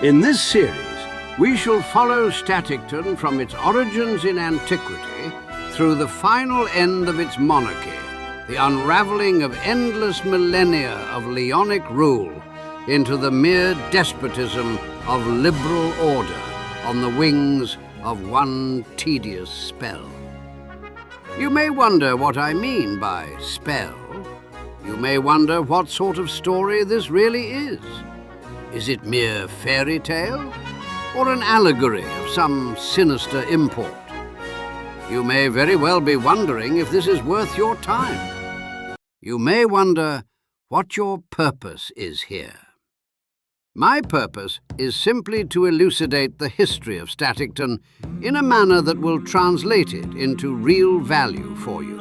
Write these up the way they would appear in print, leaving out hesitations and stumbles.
In this series, we shall follow Staticton from its origins in antiquity through the final end of its monarchy, the unraveling of endless millennia of Leonic rule into the mere despotism of liberal order on the wings of one tedious spell. You may wonder what I mean by spell. You may wonder what sort of story this really is. Is it mere fairy tale, or an allegory of some sinister import? You may very well be wondering if this is worth your time. You may wonder what your purpose is here. My purpose is simply to elucidate the history of Staticton in a manner that will translate it into real value for you.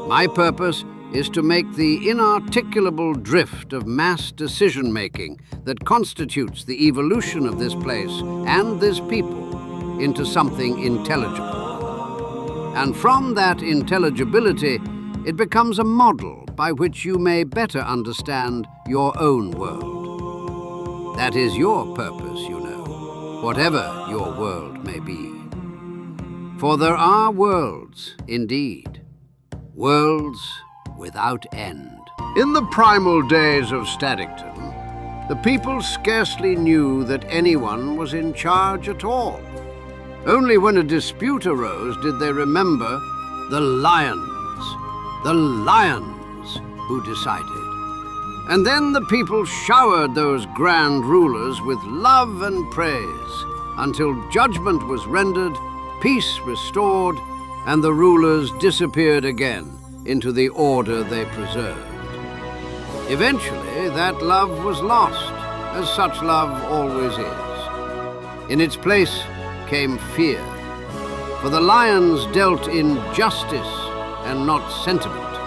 My purpose is to make the inarticulable drift of mass decision-making that constitutes the evolution of this place and this people into something intelligible. And from that intelligibility, it becomes a model by which you may better understand your own world. That is your purpose, you know, whatever your world may be. For there are worlds, indeed, worlds without end. In the primal days of Staticton, the people scarcely knew that anyone was in charge at all. Only when a dispute arose did they remember the lions who decided. And then the people showered those grand rulers with love and praise until judgment was rendered, peace restored, and the rulers disappeared again into the order they preserved. Eventually, that love was lost, as such love always is. In its place came fear, for the lions dealt in justice and not sentiment,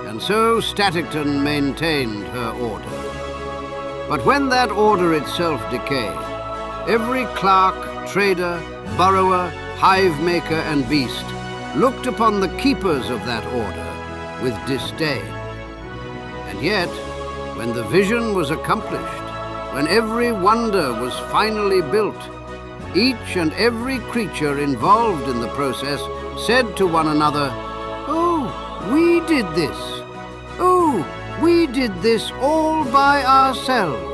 and so Staticton maintained her order. But when that order itself decayed, every clerk, trader, burrower, hive-maker, and beast looked upon the keepers of that order with disdain. And yet, when the vision was accomplished, when every wonder was finally built, each and every creature involved in the process said to one another, "Oh, we did this. Oh, we did this all by ourselves."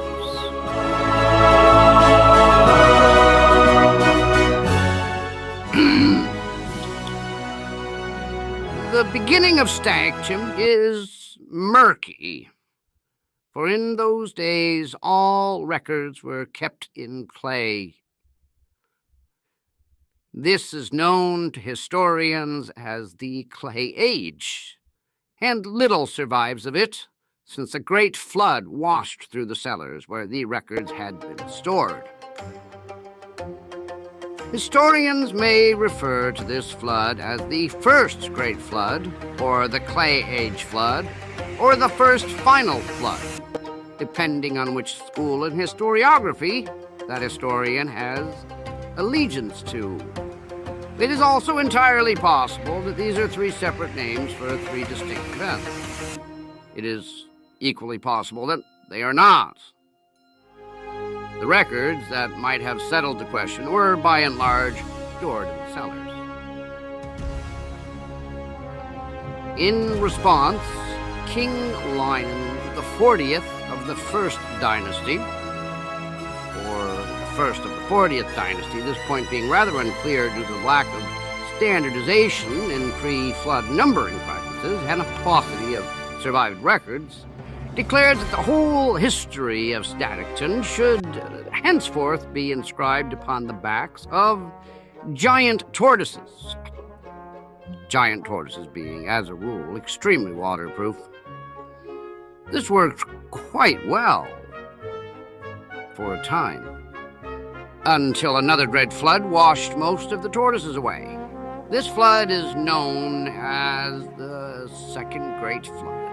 The beginning of Staticton is murky, for in those days all records were kept in clay. This is known to historians as the Clay Age, and little survives of it, since a great flood washed through the cellars where the records had been stored. Historians may refer to this flood as the first great flood, or the Clay Age flood, or the first final flood, depending on which school in historiography that historian has allegiance to. It is also entirely possible that these are three separate names for three distinct events. It is equally possible that they are not. The records that might have settled the question were, by and large, stored in the cellars. In response, King Enlightened, the 40th of the First Dynasty, or the first of the 40th Dynasty, this point being rather unclear due to the lack of standardization in pre-flood numbering practices and a paucity of survived records, declared that the whole history of Staticton should henceforth be inscribed upon the backs of giant tortoises. Giant tortoises being, as a rule, extremely waterproof. This worked quite well for a time, until another great flood washed most of the tortoises away. This flood is known as the Second Great Flood,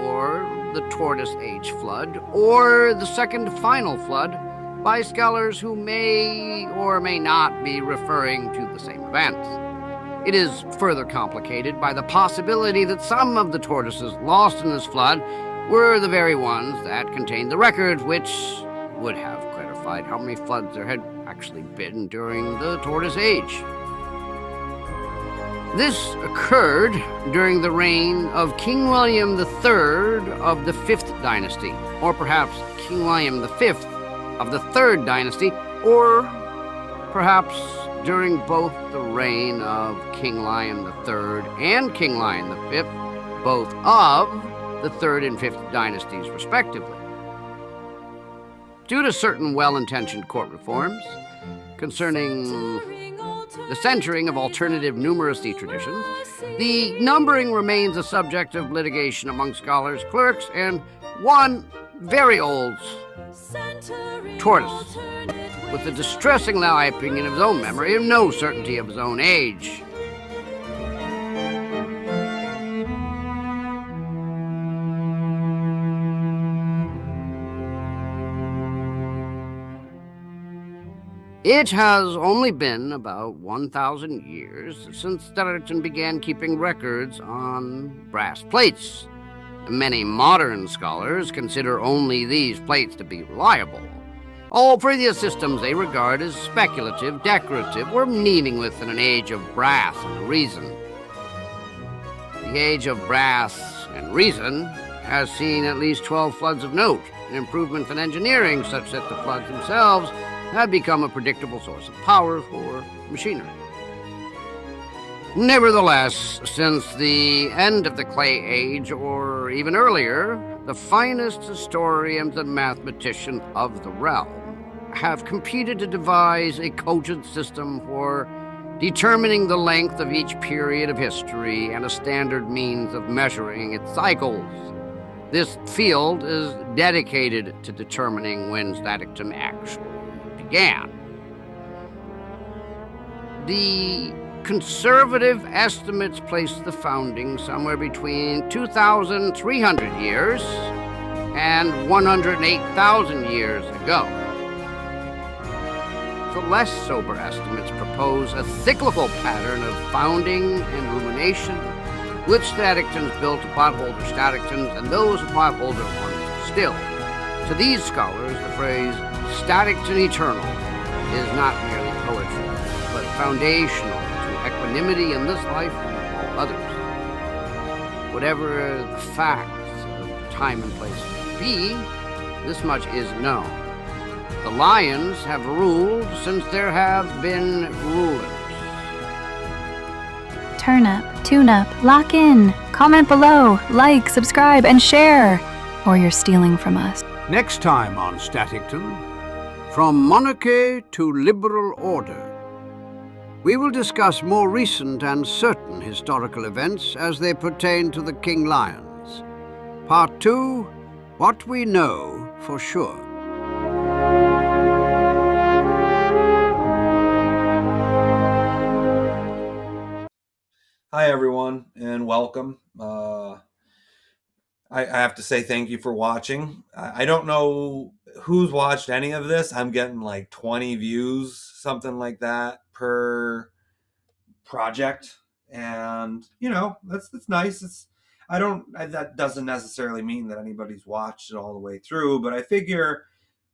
or the Tortoise Age Flood, or the Second Final Flood, by scholars who may or may not be referring to the same event. It is further complicated by the possibility that some of the tortoises lost in this flood were the very ones that contained the records which would have clarified identified how many floods there had actually been during the Tortoise Age. This occurred during the reign of King William III of the 5th dynasty, or perhaps King William V of the 3rd dynasty, or perhaps during both the reign of King Lion III and King Lion V, both of the 3rd and 5th dynasties, respectively. Due to certain well-intentioned court reforms concerning the centering of alternative numeracy traditions, the numbering remains a subject of litigation among scholars, clerks, and one very old tortoise, with the distressing lie opinion of his own memory and no certainty of his own age. It has only been about 1,000 years since Staticton began keeping records on brass plates. Many modern scholars consider only these plates to be reliable. All previous systems they regard as speculative, decorative, or meaningless in an age of brass and reason. The age of brass and reason has seen at least 12 floods of note, an improvement in engineering such that the floods themselves had become a predictable source of power for machinery. Nevertheless, since the end of the Clay Age, or even earlier, the finest historians and mathematicians of the realm have competed to devise a cogent system for determining the length of each period of history and a standard means of measuring its cycles. This field is dedicated to determining when Staticton actually began. The conservative estimates place the founding somewhere between 2,300 years and 108,000 years ago. The less sober estimates propose a cyclical pattern of founding and rumination, with Statictons built upon older Statictons and those upon older ones still. To these scholars, the phrase Staticton eternal is not merely poetry, but foundational to equanimity in this life and all others. Whatever the facts of time and place may be, this much is known. The lions have ruled since there have been rulers. Turn up, tune up, lock in, comment below, like, subscribe, and share, or you're stealing from us. Next time on Staticton, from monarchy to liberal order, we will discuss more recent and certain historical events as they pertain to the King Lions. Part 2, What We Know for Sure. Hi, everyone, and welcome. I have to say thank you for watching. I don't know who's watched any of this. I'm getting like 20 views, something like that, per project. And, you know, that's nice. That doesn't necessarily mean that anybody's watched it all the way through, but I figure,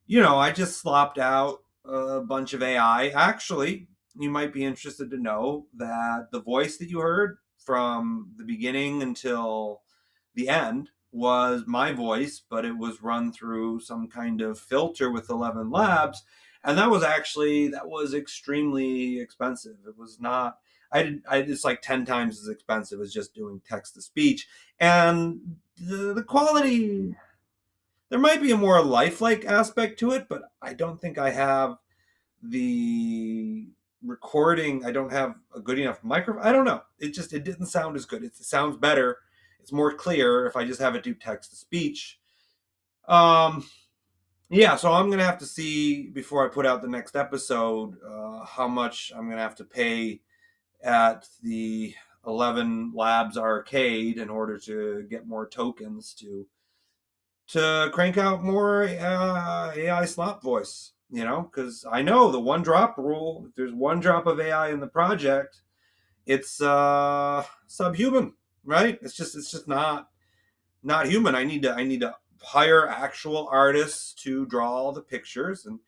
you know, I just slopped out a bunch of AI. Actually, you might be interested to know that the voice that you heard from the beginning until the end was my voice, but it was run through some kind of filter with 11 Labs. And that was extremely expensive. It was not, it's like 10 times as expensive as just doing text to speech. And the quality, there might be a more lifelike aspect to it, but I don't think I have the recording. I don't have a good enough microphone. I don't know. It didn't sound as good. It sounds better. It's more clear if I just have it do text to speech. Yeah, so I'm going to have to see before I put out the next episode how much I'm going to have to pay at the 11 Labs arcade in order to get more tokens to crank out more AI slop voice, you know, because I know the one drop rule. If there's one drop of AI in the project, it's subhuman, right? It's just not human. I need to hire actual artists to draw all the pictures, and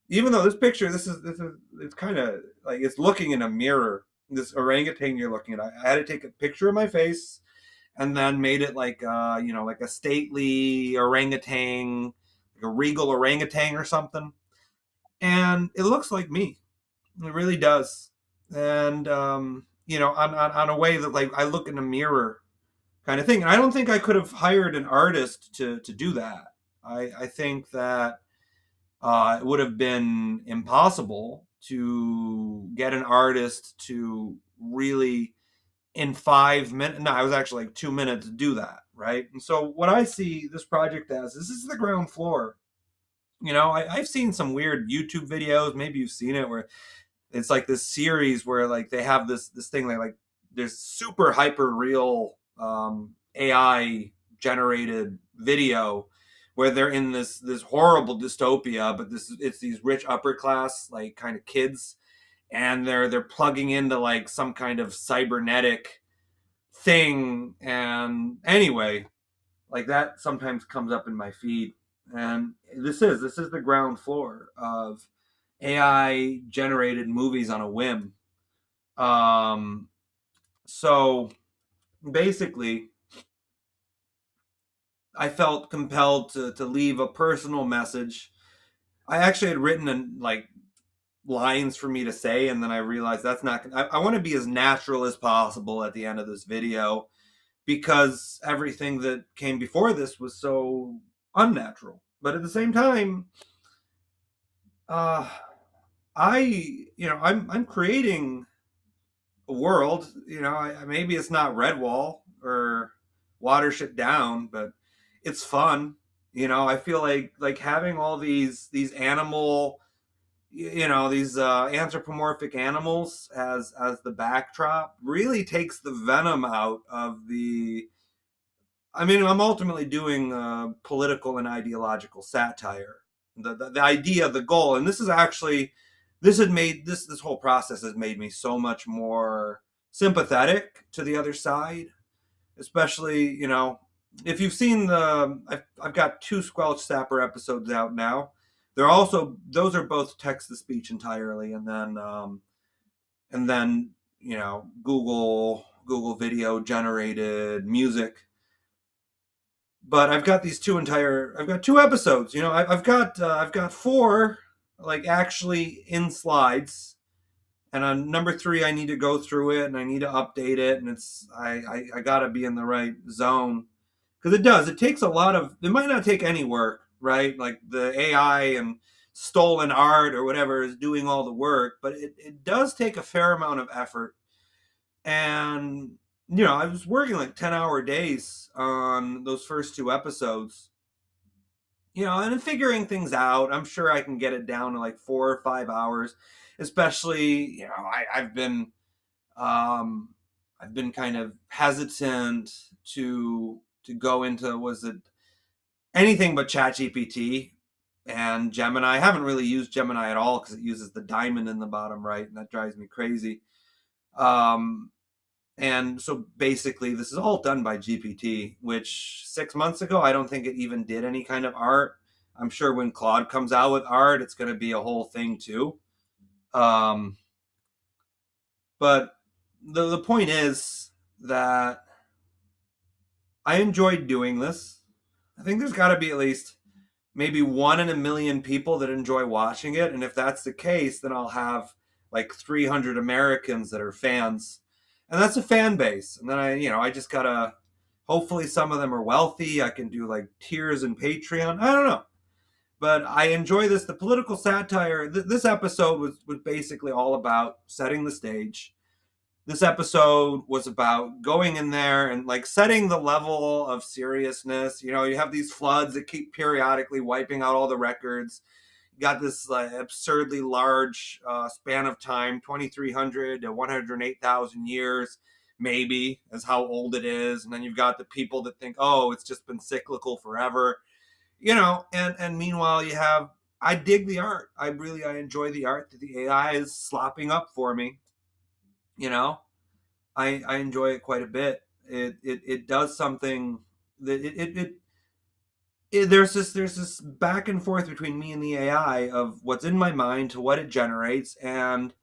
even though this picture, it's kind of like it's looking in a mirror. This orangutan you're looking at, I had to take a picture of my face and then made it like like a stately orangutan, like a regal orangutan or something, and it looks like me. It really does. And on a way that like I look in a mirror kind of thing. And I don't think I could have hired an artist to do that. I think that it would have been impossible to get an artist to really in 5 minutes. No, I was actually like 2 minutes to do that, right? And so what I see this project as is this is the ground floor. I've seen some weird YouTube videos. Maybe you've seen it where it's like this series where like they have this thing like there's super hyper real AI generated video where they're in this horrible dystopia, but it's these rich upper class like kind of kids, and they're plugging into like some kind of cybernetic thing. And anyway, like that sometimes comes up in my feed, and this is the ground floor of AI generated movies on a whim. So basically, I felt compelled to leave a personal message. I actually had written like lines for me to say, and then I realized that's not. I want to be as natural as possible at the end of this video because everything that came before this was so unnatural. But at the same time, uh, I'm creating a world. Maybe it's not Redwall or Watership Down, but it's fun. I feel like having all these animal, these anthropomorphic animals as the backdrop really takes the venom out of the. I mean, I'm ultimately doing political and ideological satire. The idea, the goal, and this is actually, this whole process has made me so much more sympathetic to the other side, especially if you've seen I've got 2 Squelch Sapper episodes out now. Those are both text to speech entirely, and then Google video generated music. But I've got 2 episodes. I've got 4 like actually in slides, and on number 3 I need to go through it and I need to update it, and I gotta be in the right zone because it takes a lot of, it might not take any work, right? Like the AI and stolen art or whatever is doing all the work, but it does take a fair amount of effort. And I was working like 10-hour days on those first 2 episodes, and then figuring things out. I'm sure I can get it down to like 4 or 5 hours, especially, I've been kind of hesitant to go into, was it anything but ChatGPT and Gemini. I haven't really used Gemini at all because it uses the diamond in the bottom right, and that drives me crazy. And so basically, this is all done by GPT, which 6 months ago, I don't think it even did any kind of art. I'm sure when Claude comes out with art, it's going to be a whole thing too. But the point is that I enjoyed doing this. I think there's got to be at least maybe 1 in a million people that enjoy watching it. And if that's the case, then I'll have like 300 Americans that are fans. And that's a fan base. And then I just gotta, hopefully some of them are wealthy. I can do like tiers and Patreon. I don't know. But I enjoy this. The political satire, this episode was basically all about setting the stage. This episode was about going in there and like setting the level of seriousness. You have these floods that keep periodically wiping out all the records. You got this absurdly large span of time, 2,300 to 108,000 years, maybe, is how old it is. And then you've got the people that think, oh, it's just been cyclical forever. And meanwhile I dig the art. I enjoy the art that the AI is slopping up for me. I enjoy it quite a bit. It does something that there's this back and forth between me and the AI of what's in my mind to what it generates, and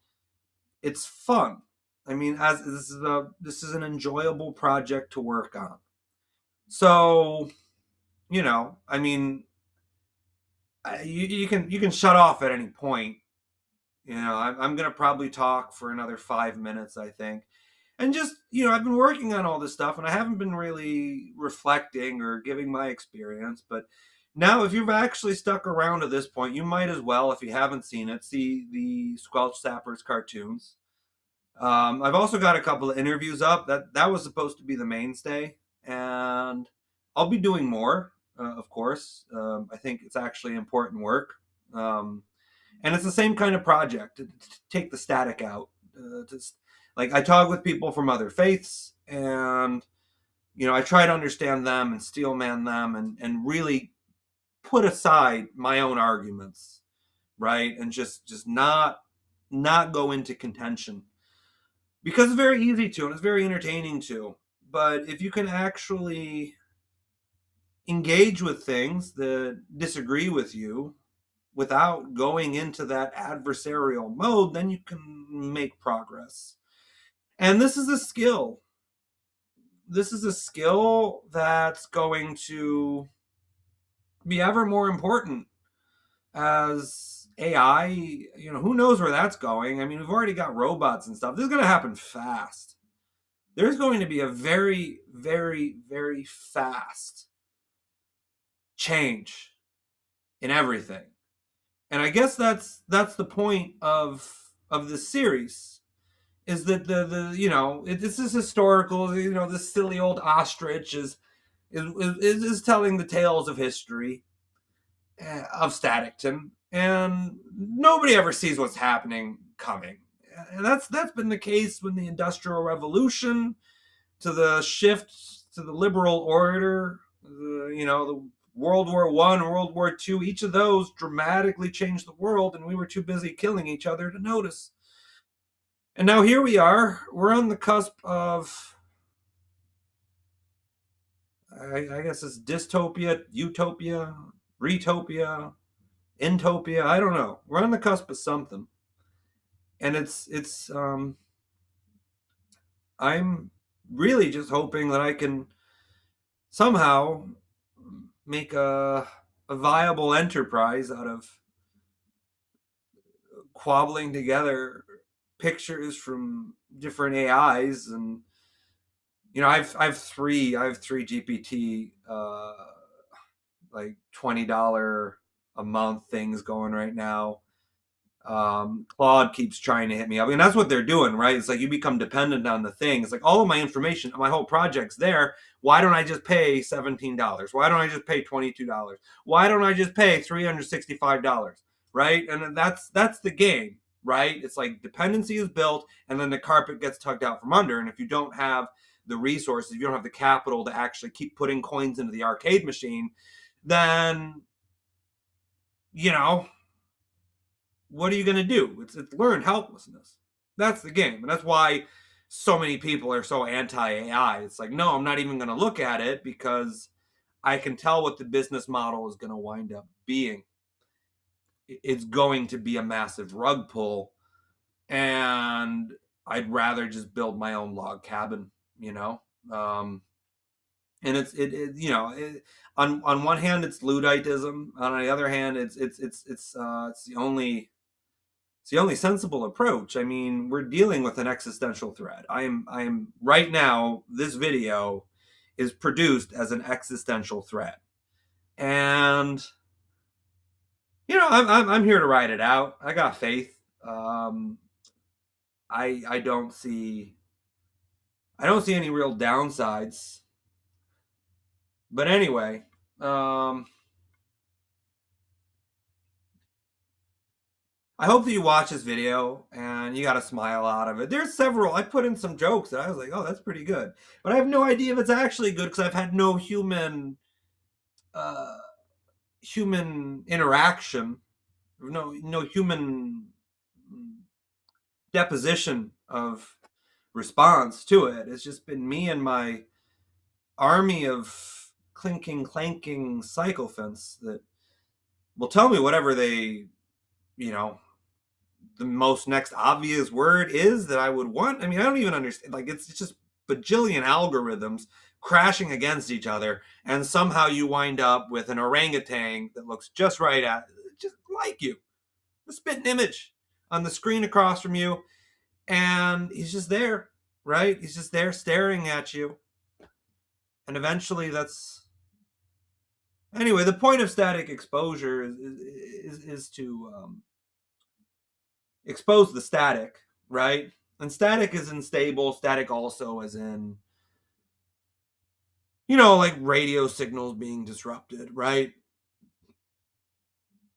it's fun. I mean, as this is an enjoyable project to work on. So, I mean, you can shut off at any point. I'm gonna probably talk for another 5 minutes, I think, and just I've been working on all this stuff, and I haven't been really reflecting or giving my experience. But now, if you've actually stuck around to this point, you might as well, if you haven't seen it, see the Squelch Sappers cartoons. I've also got a couple of interviews up. That was supposed to be the mainstay, and I'll be doing more, of course. I think it's actually important work, and it's the same kind of project to take the static out. Like I talk with people from other faiths, and I try to understand them and steelman them, and really put aside my own arguments, right, and just not go into contention because it's very easy to and it's very entertaining to. But if you can actually engage with things that disagree with you without going into that adversarial mode, then you can make progress. And this is a skill. This is a skill that's going to be ever more important as AI, who knows where that's going? I mean, we've already got robots and stuff. This is going to happen fast. There's going to be a very, very, very fast change in everything. And I guess that's the point of this series, is that this is historical. This silly old ostrich is telling the tales of history of Staticton, and nobody ever sees what's happening coming. And that's been the case when the Industrial Revolution, to the shift to the liberal order, the World War I, World War II. Each of those dramatically changed the world, and we were too busy killing each other to notice. And now here we are. We're on the cusp of, I guess it's dystopia, utopia, retopia, entopia. I don't know. We're on the cusp of something, and I'm really just hoping that I can somehow make a viable enterprise out of quabbling together pictures from different AIs. And I've three GPT like $20 a month things going right now. Claude keeps trying to hit me up, and that's what they're doing, right? It's like you become dependent on the thing. It's like all of my information, my whole project's there. Why don't I just pay $17? Why don't I just pay $22? Why don't I just pay $365? Right? And that's the game, right? It's like dependency is built, and then the carpet gets tugged out from under. And if you don't have the resources, if you don't have the capital to actually keep putting coins into the arcade machine, then what are you going to do? It's learned helplessness. That's the game. And that's why so many people are so anti-AI. It's like, no, I'm not even going to look at it because I can tell what the business model is going to wind up being. It's going to be a massive rug pull. And I'd rather just build my own log cabin, and on one hand it's Ludditism. On the other hand, it's the only sensible approach. I mean, we're dealing with an existential threat. I am right now. This video is produced as an existential threat, and I'm here to ride it out. I got faith. I don't see any real downsides. But anyway, I hope that you watch this video and you got a smile out of it. There's several. I put in some jokes that I was like, oh, that's pretty good. But I have no idea if it's actually good because I've had no human interaction, no human deposition of response to it. It's just been me and my army of clinking, clanking sycophants that will tell me whatever they, you know, the most next obvious word is that I would want. I mean, I don't even understand. Like, it's just bajillion algorithms crashing against each other, and somehow you wind up with an orangutan that looks just right just like you. The spitting image on the screen across from you, and he's just there, right? He's just there staring at you. And eventually anyway, the point of static exposure is to expose the static, right? And static is unstable. Static also as in, you know, like radio signals being disrupted, right?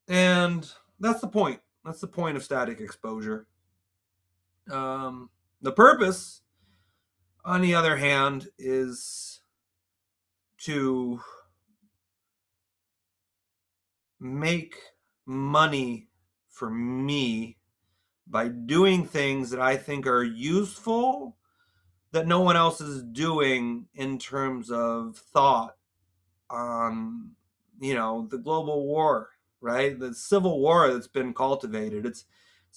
And that's the point. That's the point of static exposure. The purpose, on the other hand, is to make money for me by doing things that I think are useful that no one else is doing in terms of thought on, you know, the global war, right? The civil war that's been cultivated. It's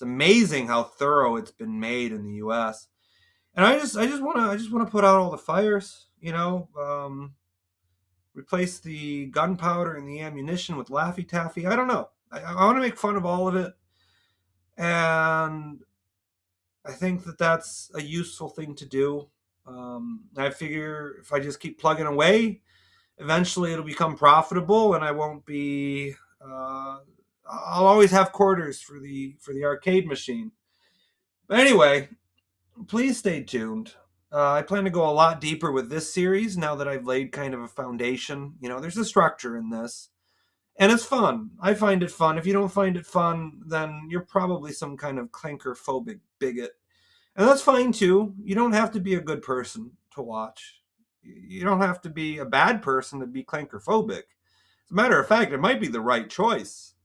amazing how thorough it's been made in the US. And I just want to put out all the fires, you know, replace the gunpowder and the ammunition with Laffy Taffy. I don't know. I want to make fun of all of it. And I think that that's a useful thing to do. I figure if I just keep plugging away, eventually it'll become profitable, and I won't be. I'll always have quarters for the arcade machine. But anyway, please stay tuned. I plan to go a lot deeper with this series now that I've laid kind of a foundation. You know, there's a structure in this. And it's fun. I find it fun. If you don't find it fun, then you're probably some kind of clanker-phobic bigot. And that's fine, too. You don't have to be a good person to watch. You don't have to be a bad person to be clanker-phobic. As a matter of fact, it might be the right choice.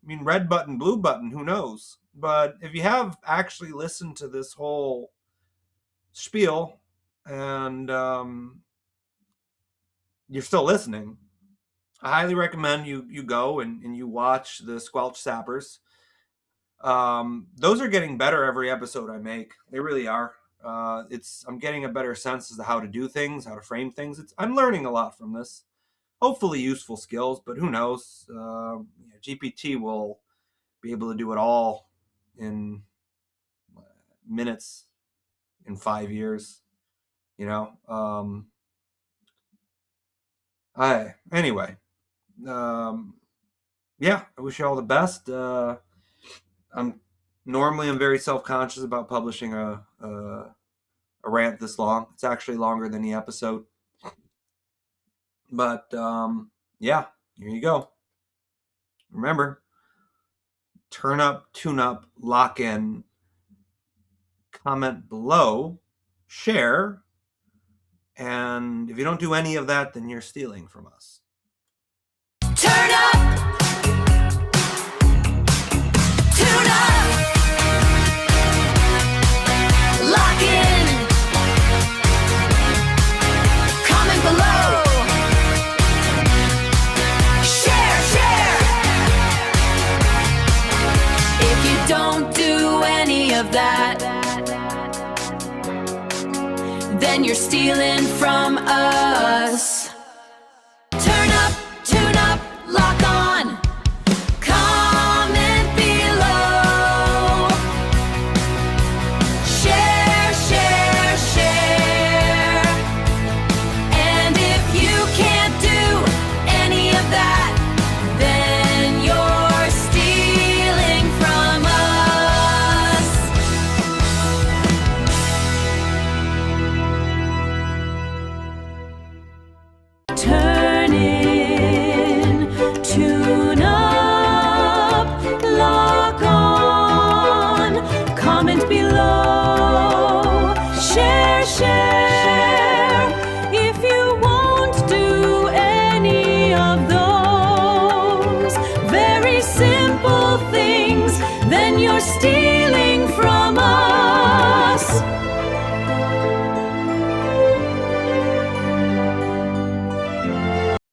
I mean, red button, blue button, who knows? But if you have actually listened to this whole spiel and you're still listening, I highly recommend you go and you watch the Squelch Sappers. Those are getting better every episode I make. They really are. I'm getting a better sense as to how to do things, how to frame things. I'm learning a lot from this. Hopefully useful skills, but who knows? GPT will be able to do it all in minutes in 5 years. You know. Anyway. Yeah, I wish you all the best. I'm very self-conscious about publishing a rant this long. It's actually longer than the episode. But yeah, here you go. Remember, turn up, tune up, lock in, comment below, share, and if you don't do any of that, then you're stealing from us. Turn up, tune up, lock in, comment below, share. If you don't do any of that, then you're stealing from us. Turn up, tune up, lock on, comment below, share, and if you can't do any of that, then you're stealing from us. Turn in, tune up, lock on, comment below, share. If you won't do any of those very simple things, then you're stealing.